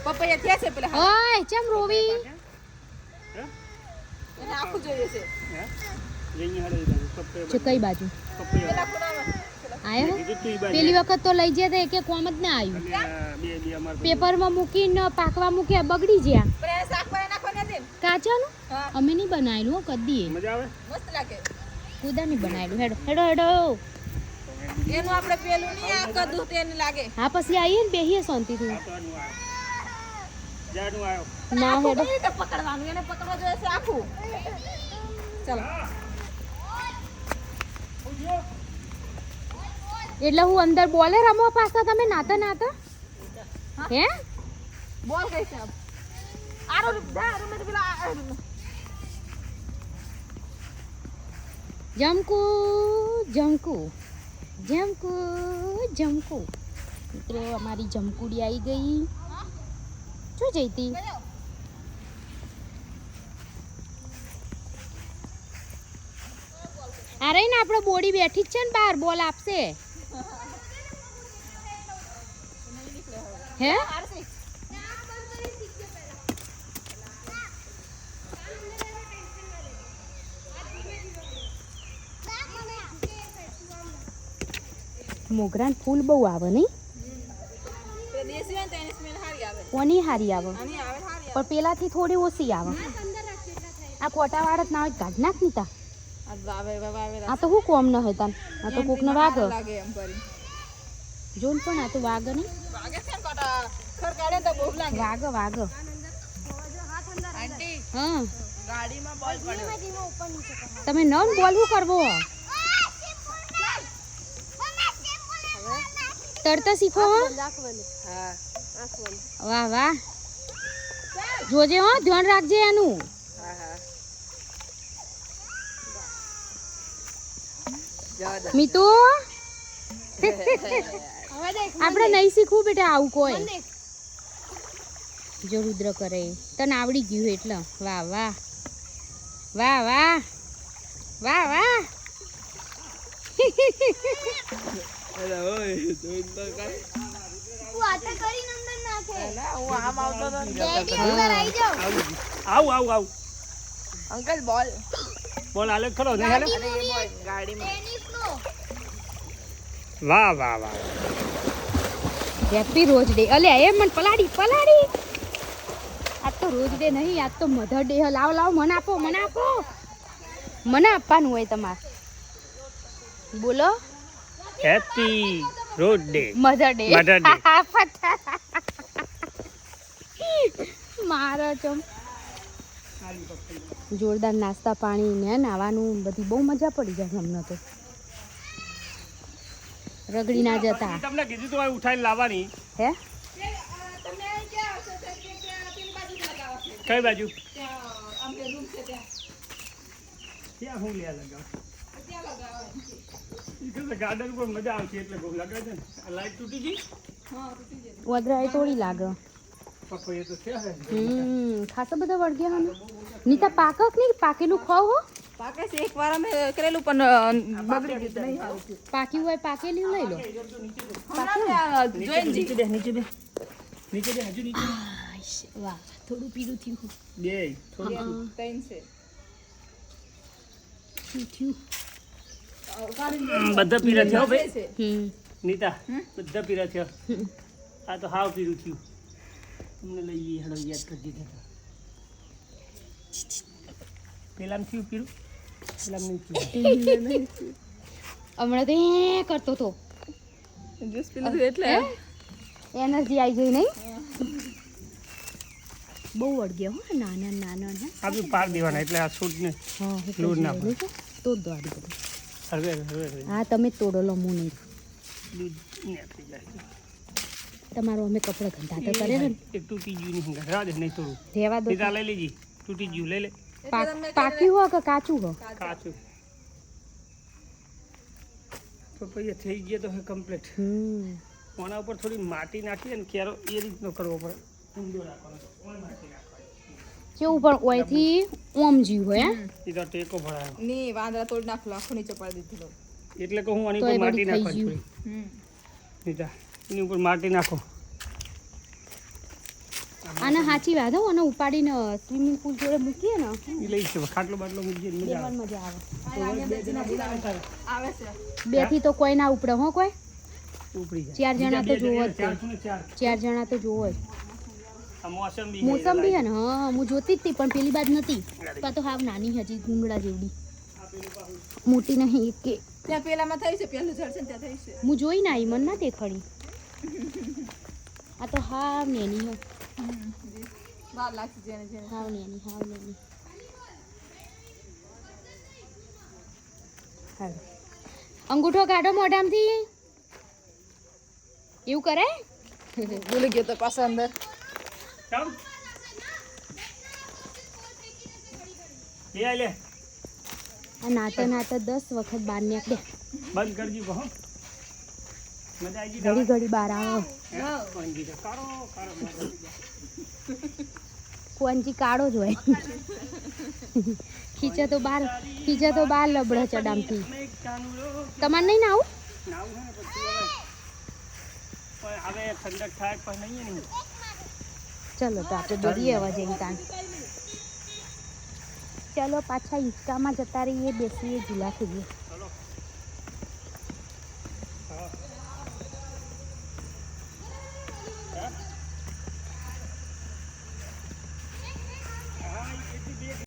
પપૈયા થયા છે પેલા ઓય ચમ રોવી એને આખું જોઈએ છે છે કઈ બાજુ પેલા ખૂણામાં આયો પેલી વખત તો લઈ ગયા એક એક કોમ જ ના આવ્યું પેપરમાં મૂકીને પાકવા મૂક્યા બગડી ગયા પણ એ શાક પર નાખવા નથી કાચાનું હા અમે નહીં બનાવેલું કદી મજા આવે મસ્ત લાગે ખુદા નહીં બનાવેલું હેડો હેડો હેડો એનું આપણે પેલું નહીં આ કદું તેને લાગે હા પછી આવીએ ને બેહીએ શાંતિથી જાડું આવ્યો ના હેડો કેવી રીતે પકડવાનું એને પકડવા જોઈએ છે આખું ચાલો એટલે હું અંદર બોલે રમવા પાછા તમે નાતા નાતા હે બોલ કઈ છે આરો દારૂ મે પેલા જમકુ જમકુ જમકુ જમકુ મિત્રો અમારી જમકુડી આવી ગઈ શું જઈતી અરે ને આપણે બોડી બેઠી જ છે ને બહાર બોલ આપશે હે મોગરાન ફૂલ બહુ આવે નહીં દેશી હોય તો એની સ્મેલ સારી આવે કોની હારી આવે આની આવે સારી પણ પેલાથી થોડી ઓછી આવે આ કોટાવાળા જ ના હોય કાઢ નાખ નીતા આવે આવે આ તો હું કોમ ન હતા આ તો કોક ને વાગ લાગે એમ કરી જોન પણ આ તો વાગ નહીં વાગે છે ને કાટા ખર કાઢે તો બહુ લાગે વાગ વાગ આંટી હા ગાડીમાં બોલ પડ્યો તમે ન બોલ શું કરવો તરતા શીખો હો હા વાહ વાહ જોજે હો ધ્યાન રાખજે એનું હા હા મીતુ આપણે નહીં શીખવું બેટા આવું કોઈ જો રુદ્ર કરે તને આવડી ગયું એટલે વાહ વાહ વાહ વાહ વાહ વાહ અરે ઓય તો કાઈ હું આમ આવતો તો આવ આવ આવ અંકલ બોલ બોલ આલે ખરો ને હાલે ગાડીમાં વાહ વાહ વાહ હેપી રોજ ડે અલે એ મન પલાડી પલાડી આજ તો રોજ ડે નહીં આજ તો મધર ડે લાવ લાવ મને આપો મને આપવાનું હોય તમારે બોલો happy road day mother day Mother Day. મારો ચમ જોરદાર નાસ્તા પાણી ને નાવાનું બધી બહુ મજા પડી જાય અમને તો રગડી ના જતા તમને કીધું તો ઉઠાઈને લાવવાની હે કઈ બાજુ અમને રૂમ છે ત્યાં ત્યાં હું લે લગાવ ગાર્ડન પર મજા આવશે એટલે બહુ લગાવે છે ને આ લાઈટ તૂટી ગઈ હા તૂટી જાય વદરાય તોડી લાગે પપૈયા તો છે હે ખાસા બધા વળગ્યા હે નીતા પાકક નહીં પાકેલું ખાવ હો પાકે છે એક વાર અમે કરેલું પણ બગડી ગયું નહીં સારું થયું પાકી હોય પાકેલું લઈ લો હમણાં જોઈને નીચે દે નીચે દે નીચે દે હજુ નીચે આઈશ, વાહ થોડું પીળું થયું બે થોડું ત્રણ છે થયું બધા પીરા થયા હો ભાઈ છે નીતા બધા પીરા થયા આ તો હાવ પીરું થયું તમને લઈએ હેડો યાદ કરી દીધા પેલામ થયું પીરું પેલામ નહીં થયું હમણાં તો એ કરતો તો જ્યુસ પી લીધું એટલે એનર્જી આવી ગઈ નહીં બહુ વળગ્યા હો નાના નાના ના આ બી પાર દેવાના એટલે આ સૂટ ને હા લોડ ના પડે. તો જ દોડી બધું હરવે હરવે હા તમે જ તોડો લો હું નહીં દૂધ નીકળી જાય તમારું અમે કપડાં ગંદા તો કરે ને એક તૂટી ગયું નહીં હંગાત રાહ દે નહીં તોડું રહેવા દો નીતા લઈ લેજી તૂટી ગયું લઈ લે પાક્યું હો કે કાચું હો કાચું પપૈયા થઈ ગયા તો હે કમ્પ્લીટ કોના ઉપર થોડી માટી નાખી ને કેરો એ રીતનો કરવો પડે ઊંડો રાખવાનો તો ઓય માટી નાખવાની કેવું પણ ઓયથી ઓમ જીવ હોય હે? એ તો ટેકો ભરાયો ની વાંદરા તોડ નાખ લાખો નીચે પાડી દીધું એટલે કે હું આની તો એ ઉપર બધું માટી થઈ નાખવાની ગયું. થોડી નીતા એની ઉપર માટી નાખો આને સાચી વાત હો, અને ઉપાડીને સ્વિમિંગ પુલ જોડે મૂકીએ ને એ લઈ છે ખાટલો બાટલો મૂકીએ ને મજા બેહવાની મજા આવે. આવે છે 2 થી તો કોઈ ના ઉપડે હો, કોઈ ઉપડી જાય 4 જણા તો જોવો જ. 4 4 જણા તો જોવો જ. આ મોસંબી મોસંબી હે ને, હા હું જોતી જ હતી પણ પેલી બાદ નથી. તો તો હાવ નાની હજી ગુંગળા જેવડી, મોટી નહીં એક કે. ત્યાં પેલામાં થઈ છે, પેલું ઝાડ છે ને ત્યાં થઈ છે. હું જોઈ ને આવી, મન ના દેખાડી. આ તો હાવ નેની હે, વાર લાગશે જેને જેને. હાવ નેની, હાવ નેની. હાલો અંગૂઠો કાઢો મોઢામાંથી. એવું કરે? ભૂલી ગયો તો પાછા અંદર. ચાલ લે આ નાતા નાતા 10 વખત બહાર નીકળે. બંધ કરજી કહો મજા આવી ગઈ ઘડી ઘડી બહાર આવે. કોંજી કાળો જ હોય. ખીચે તો બાર લબડે ચડામથી. તમારે નહીં ના આવું? હવે ઠંડક થાય પણ નહીં ને. ચલો તો આપણે દોરીએ હવે જઈને તાણ. ચલો પાછા હિંચકામાં જતા રહીએ, બેસીએ, ઝૂલા ખાઈએ. ચલો હા